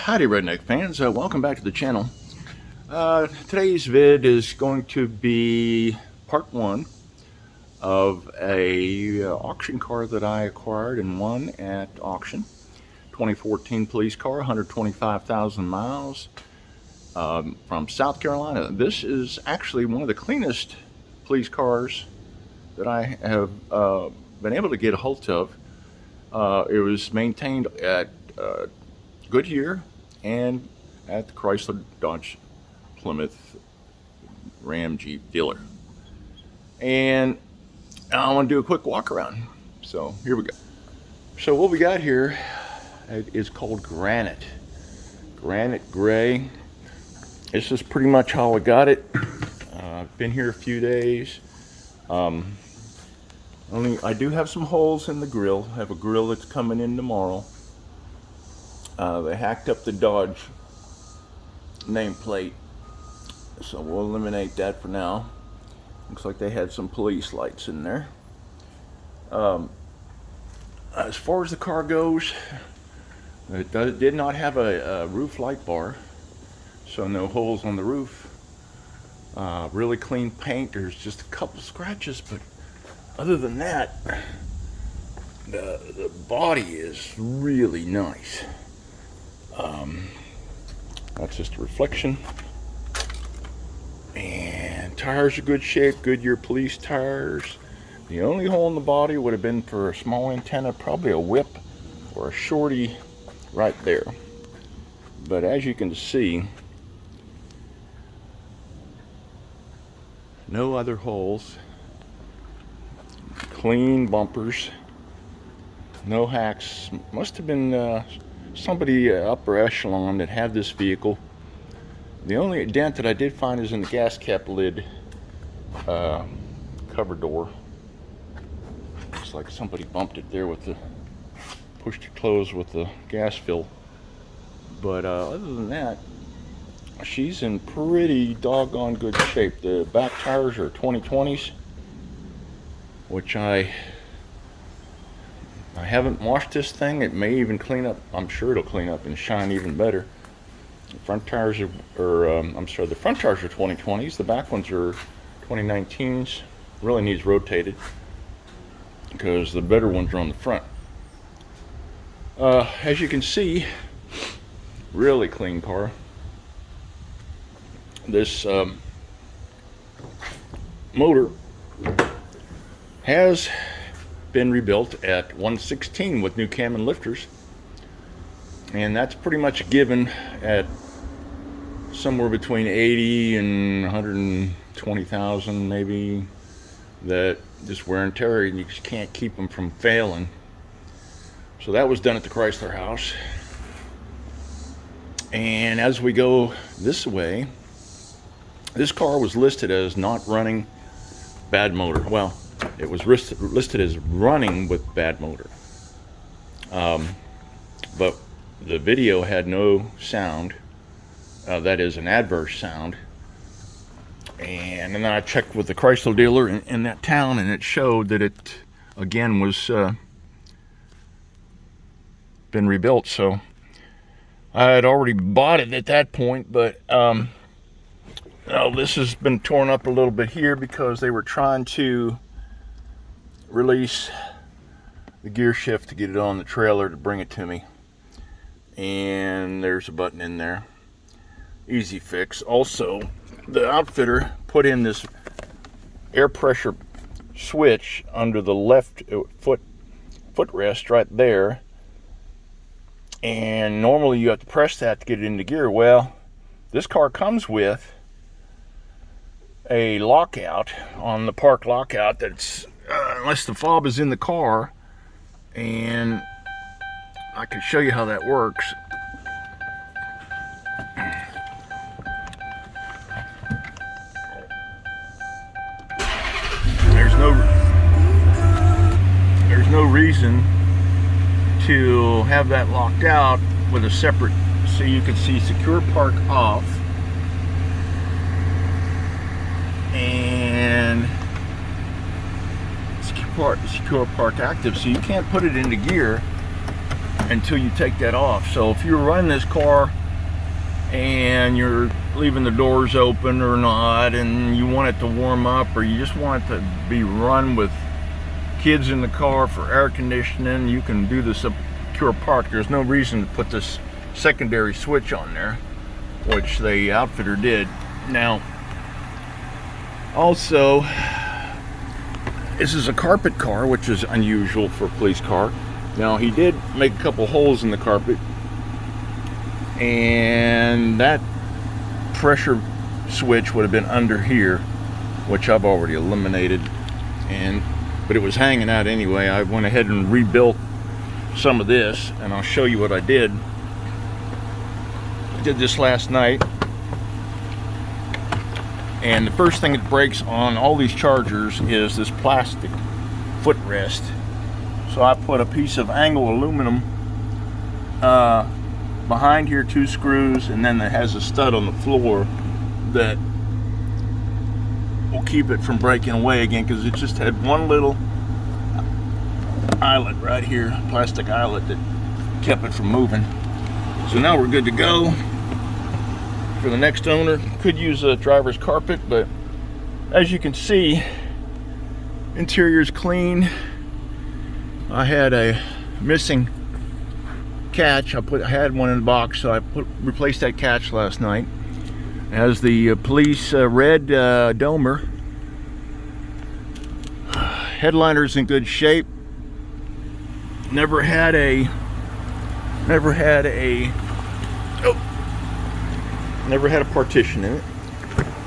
Howdy redneck fans, welcome back to the channel. Today's vid is going to be part one of a auction car that I acquired and won at auction. 2014 police car, 125,000 miles, from South Carolina. This is actually one of the cleanest police cars that I have been able to get a hold of. It was maintained at Goodyear and at the Chrysler Dodge Plymouth Ram Jeep dealer. And I want to do a quick walk around. So here we go. So what we got here is called Granite Gray. This is pretty much how I got it. I've been here a few days. I do have some holes in the grill. I have a grill that's coming in tomorrow. They hacked up the Dodge nameplate, so we'll eliminate that for now. Looks like they had some police lights in there. As far as the car goes, it did not have a roof light bar, so no holes on the roof. Really clean paint. There's just a couple scratches, but other than that, the body is really nice. That's just a reflection. And tires are good shape, Goodyear police tires. The only hole in the body would have been for a small antenna, probably a whip or a shorty right there. But as you can see, no other holes. Clean bumpers, no hacks. Must have been somebody upper echelon that had this vehicle. The only dent that I did find is in the gas cap lid cover door. Looks like somebody bumped it there with pushed it closed with the gas fill. But other than that, she's in pretty doggone good shape. The back tires are 2020s, which I haven't washed this thing. It may even clean up. I'm sure it'll clean up and shine even better. The front tires the front tires are 2020s. The back ones are 2019s. Really needs rotated because the better ones are on the front. As you can see, really clean car. This motor has been rebuilt at 116 with new cam and lifters, and that's pretty much a given at somewhere between 80 and 120,000 maybe. That just wear and tear, and you just can't keep them from failing. So that was done at the Chrysler house. And as we go this way, this car was listed as not running, bad motor. Well, it was listed as running with bad motor. But the video had no sound. That is an adverse sound. And then I checked with the Chrysler dealer in that town, and it showed that it, again, was been rebuilt. So I had already bought it at that point, but this has been torn up a little bit here because they were trying to release the gear shift to get it on the trailer to bring it to me, and there's a button in there. Easy fix. Also, the outfitter put in this air pressure switch under the left footrest right there, and normally you have to press that to get it into gear. Well, this car comes with a lockout on the park lockout that's unless the fob is in the car, and I can show you how that works. There's no reason to have that locked out with a separate, so you can see secure park off and secure park active, so you can't put it into gear until you take that off. So if you're running this car and you're leaving the doors open or not, and you want it to warm up, or you just want it to be run with kids in the car for air conditioning, you can do this Secure Park. There's no reason to put this secondary switch on there, which the outfitter did. Now, also, this is a carpet car, which is unusual for a police car. Now, he did make a couple holes in the carpet, and that pressure switch would have been under here, which I've already eliminated, but it was hanging out anyway. I went ahead and rebuilt some of this, and I'll show you what I did. I did this last night, and the first thing that breaks on all these chargers is this plastic footrest. So I put a piece of angle aluminum behind here, 2 screws, and then it has a stud on the floor that will keep it from breaking away again, because it just had one little eyelet right here, plastic eyelet, that kept it from moving. So now we're good to go. For the next owner, could use a driver's carpet, but as you can see, interior's clean. I had a missing catch. I had one in the box, so I replaced that catch last night. As the police red Domer. Headliner's in good shape. Never had a partition in it.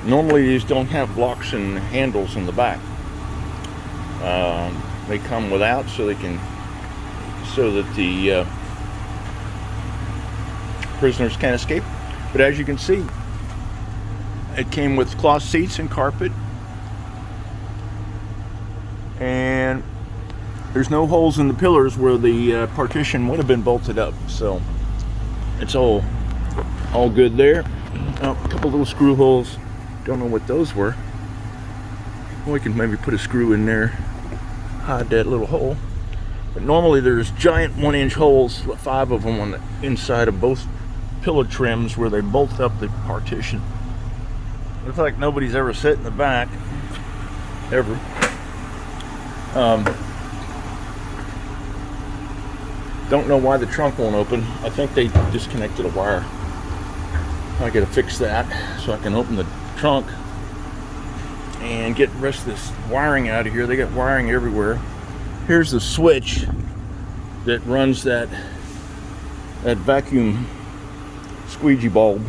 Normally these don't have locks and handles in the back. They come without, so that the prisoners can't escape. But as you can see, it came with cloth seats and carpet, and there's no holes in the pillars where the partition would have been bolted up. So it's all good there. Oh, a couple little screw holes. Don't know what those were. We can maybe put a screw in there, hide that little hole. But normally there's giant 1-inch holes, 5 of them on the inside of both pillar trims where they bolt up the partition. Looks like nobody's ever sat in the back, ever. Don't know why the trunk won't open. I think they disconnected a wire. I gotta fix that so I can open the trunk and get the rest of this wiring out of here. They got wiring everywhere. Here's the switch that runs that vacuum squeegee bulb,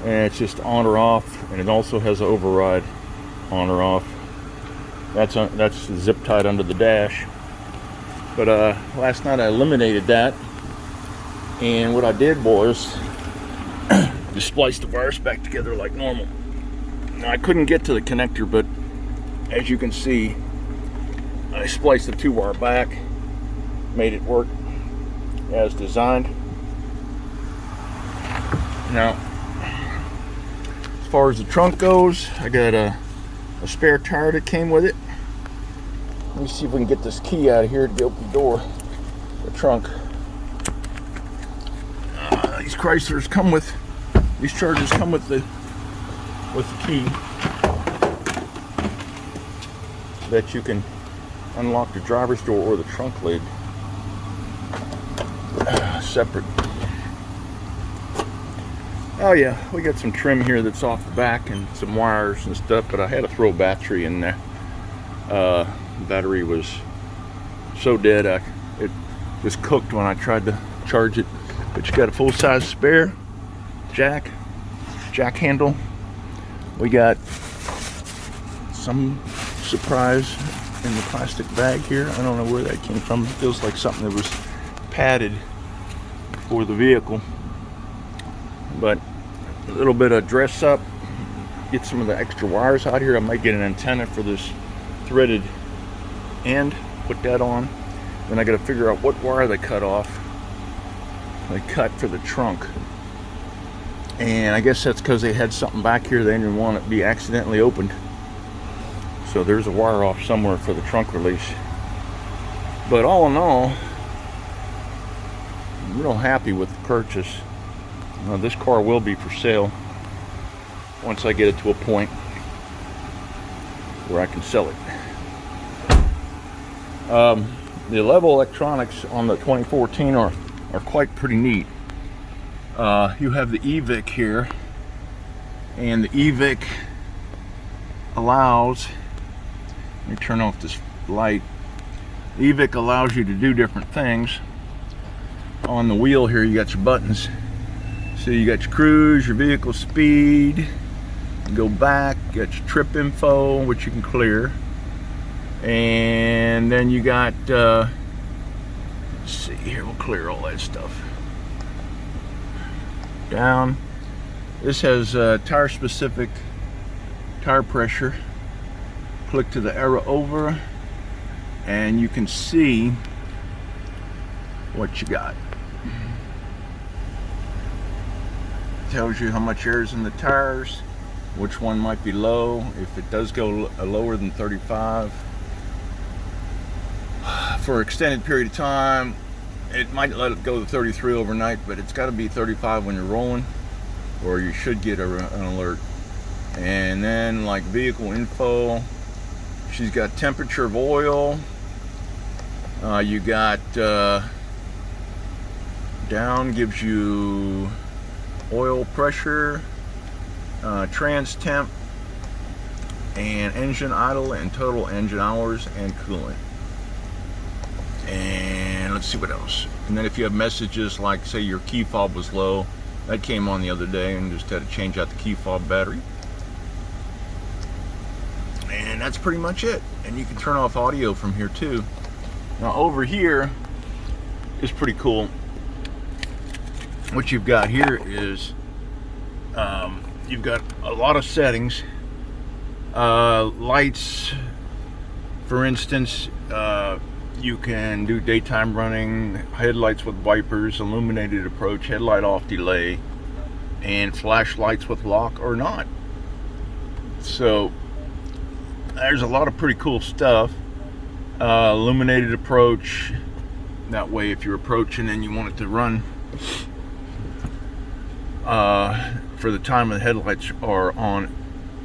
and it's just on or off, and it also has an override on or off. That's zip tied under the dash. But last night I eliminated that, and what I did was just splice the wires back together like normal. Now, I couldn't get to the connector, but as you can see, I spliced the 2-wire back, made it work as designed. Now, as far as the trunk goes, I got a spare tire that came with it. Let me see if we can get this key out of here to open the door, the trunk. These Chryslers come with, these Chargers come with the key that you can unlock the driver's door or the trunk lid separate. Oh yeah, we got some trim here that's off the back and some wires and stuff, but I had to throw a battery in there. Battery was so dead it just cooked when I tried to charge it. But you got a full-size spare jack handle. We got some surprise in the plastic bag here. I don't know where that came from. It feels like something that was padded for the vehicle. But a little bit of dress up, get some of the extra wires out here. I might get an antenna for this threaded end, put that on. Then I got to figure out what wire they cut off. They cut for the trunk, and I guess that's because they had something back here they didn't want it to be accidentally opened. So there's a wire off somewhere for the trunk release. But all in all, I'm real happy with the purchase. This car will be for sale once I get it to a point where I can sell it. The level electronics on the 2014 are quite pretty neat. You have the EVIC here, and the EVIC allows, let me turn off this light. The EVIC allows you to do different things. On the wheel here, you got your buttons. So you got your cruise, your vehicle speed, you go back, you got your trip info, which you can clear. And then you got, let's see here, we'll clear all that stuff. Down. This has tire specific tire pressure. Click to the arrow over and you can see what you got. Tells you how much air is in the tires, which one might be low. If it does go lower than 35 for an extended period of time, it might let it go to 33 overnight, but it's got to be 35 when you're rolling, or you should get an alert. And then like vehicle info, she's got temperature of oil. You got down gives you oil pressure, trans temp, and engine idle, and total engine hours and coolant. And let's see what else. And then if you have messages like, say your key fob was low, that came on the other day, and just had to change out the key fob battery. And that's pretty much it. And you can turn off audio from here too. Now over here is pretty cool. What you've got here is you've got a lot of settings. Lights, for instance, you can do daytime running, headlights with wipers, illuminated approach, headlight off delay, and flashlights with lock or not. So there's a lot of pretty cool stuff. Illuminated approach, that way if you're approaching and you want it to run for the time the headlights are on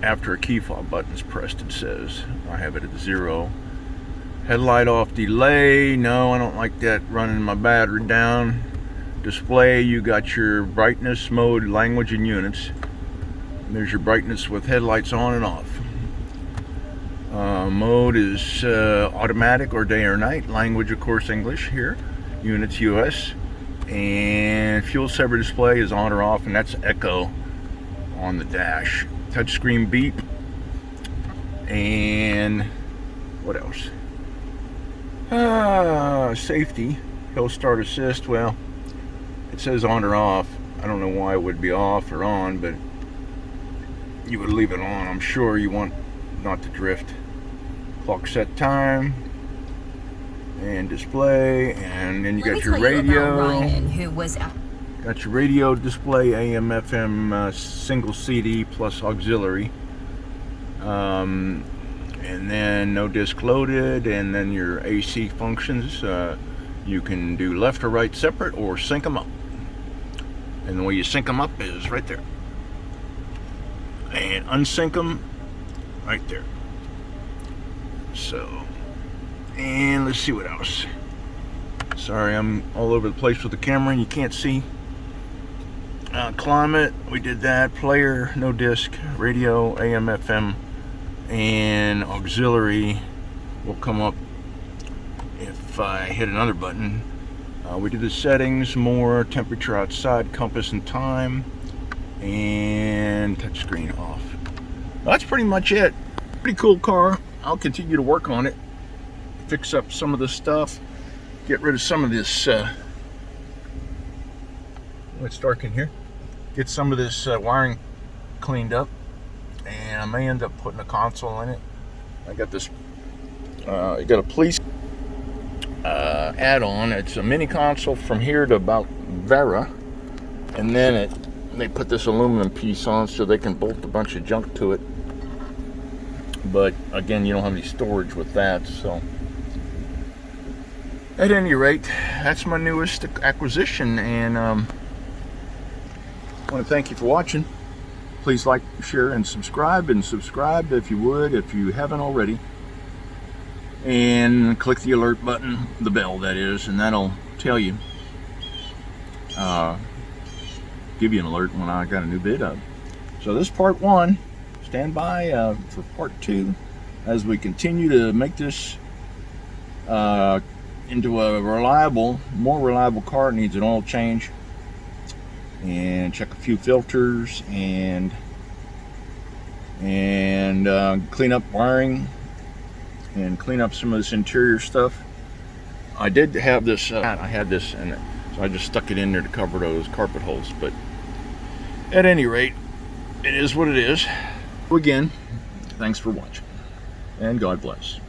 after a key fob button is pressed, it says. I have it at 0. Headlight off delay, no, I don't like that running my battery down. Display, you got your brightness, mode, language, and units. And there's your brightness with headlights on and off. Mode is automatic or day or night. Language, of course, English here. Units, US. And fuel saver display is on or off, and that's echo on the dash. Touchscreen beep. And what else? Safety, hill start assist. Well, it says on or off. I don't know why it would be off or on, but you would leave it on. I'm sure you want not to drift. Clock set time and display, and then you got your radio. Ryan, who was out. Got your radio display, AM, FM, single CD plus auxiliary. And then no disc loaded, and then your AC functions. You can do left or right separate, or sync them up. And the way you sync them up is right there. And unsync them right there. So, and let's see what else. Sorry, I'm all over the place with the camera and you can't see. Climate, we did that. Player, no disc. Radio, AM, FM, and auxiliary will come up if I hit another button. We did the settings, more, temperature outside, compass and time, and touchscreen off. That's pretty much it. Pretty cool car. I'll continue to work on it, fix up some of this stuff, get rid of some of this, it's dark in here, get some of this wiring cleaned up, and I may end up putting a console in it. I got this, I got a police add-on. It's a mini console from here to about Vera, and then they put this aluminum piece on so they can bolt a bunch of junk to it. But again, you don't have any storage with that, so At any rate, that's my newest acquisition, and I want to thank you for watching. Please like, share, and subscribe if you would, if you haven't already. And click the alert button, the bell that is, and that'll tell you, give you an alert when I got a new vid up. So this is part one. Stand by for part two as we continue to make this into a more reliable car. It needs an oil change, and check a few filters, and clean up wiring, and clean up some of this interior stuff. I did have this, I had this in it, so I just stuck it in there to cover those carpet holes. But at any rate, it is what it is. Again, thanks for watching, and God bless.